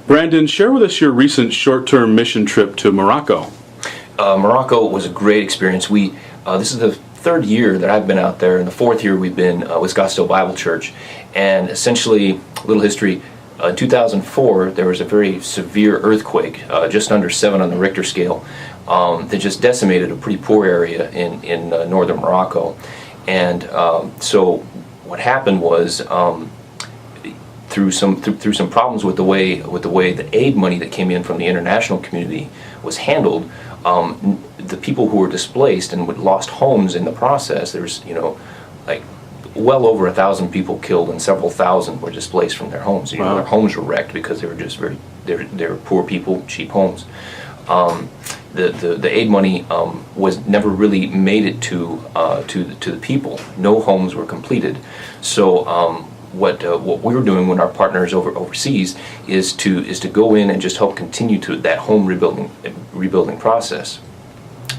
Brandon, share with us your recent short-term mission trip to Morocco. Morocco was a great experience. This is the third year that I've been out there, and the fourth year we've been with Scottsdale Bible Church. And essentially, a little history, in 2004 there was a very severe earthquake, just under 7 on the Richter scale, that just decimated a pretty poor area in northern Morocco. And so what happened was, through some problems with the way the aid money that came in from the international community was handled, the people who were displaced and lost homes in the process, there's like well over 1,000 people killed and several thousand were displaced from their homes. Wow. Their homes were wrecked because they were just they were poor people, cheap homes. The aid money was never really made it to the people. No homes were completed. So what we were doing when our partners overseas is to go in and just help continue to that home rebuilding process.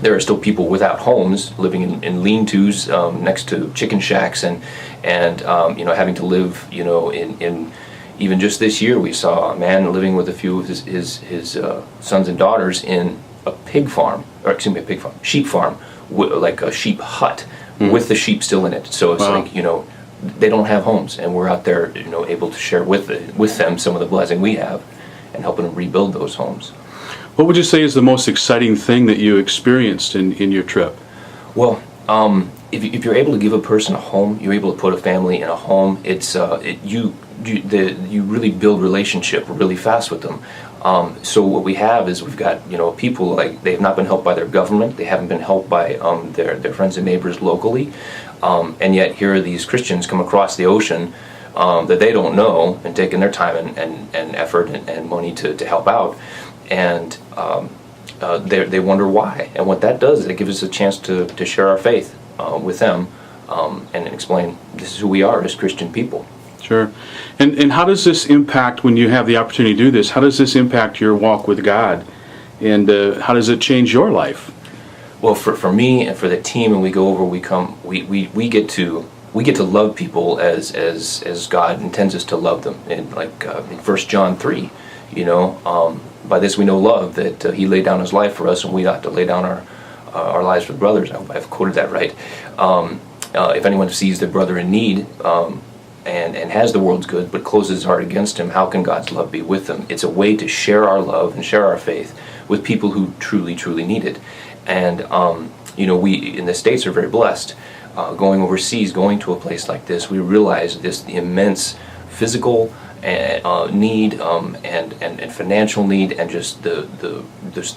There are still people without homes, living in lean-tos next to chicken shacks, and having to live in even just this year we saw a man living with a few of his sons and daughters in a sheep farm, like a sheep hut, with the sheep still in it. So it's Wow. like they don't have homes, and we're out there able to share with them some of the blessing we have and helping them rebuild those homes. What would you say is the most exciting thing that you experienced in your trip? Well, if you're able to give a person a home, you're able to put a family in a home. You really build relationship really fast with them. So what we have is we've got people, like, they've not been helped by their government, they haven't been helped by their friends and neighbors locally, and yet here are these Christians come across the ocean that they don't know, and taking their time and effort and money to help out, and they wonder why. And what that does is it gives us a chance to share our faith with them, and explain this is who we are as Christian people. Sure. And how does this impact, when you have the opportunity to do this, how does this impact your walk with God? And how does it change your life? Well, for me and for the team, and we get to love people as God intends us to love them. And like in 1 John 3, by this we know love, that He laid down His life for us, and we ought to lay down our lives for brothers. I hope I've quoted that right. If anyone sees their brother in need, and has the world's good, but closes his heart against him, how can God's love be with them? It's a way to share our love and share our faith with people who truly, truly need it. And we in the States are very blessed. Going overseas, going to a place like this, we realize the immense physical need and financial need, and just the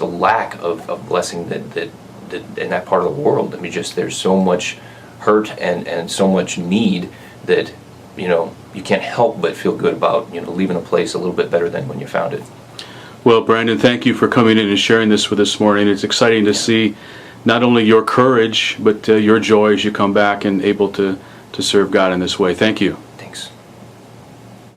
lack of blessing that in that part of the world. I mean, just there's so much hurt and so much need that you can't help but feel good about leaving a place a little bit better than when you found it. Well, Brandon, thank you for coming in and sharing this with us this morning. It's exciting to see not only your courage, but your joy as you come back and able to serve God in this way. Thank you.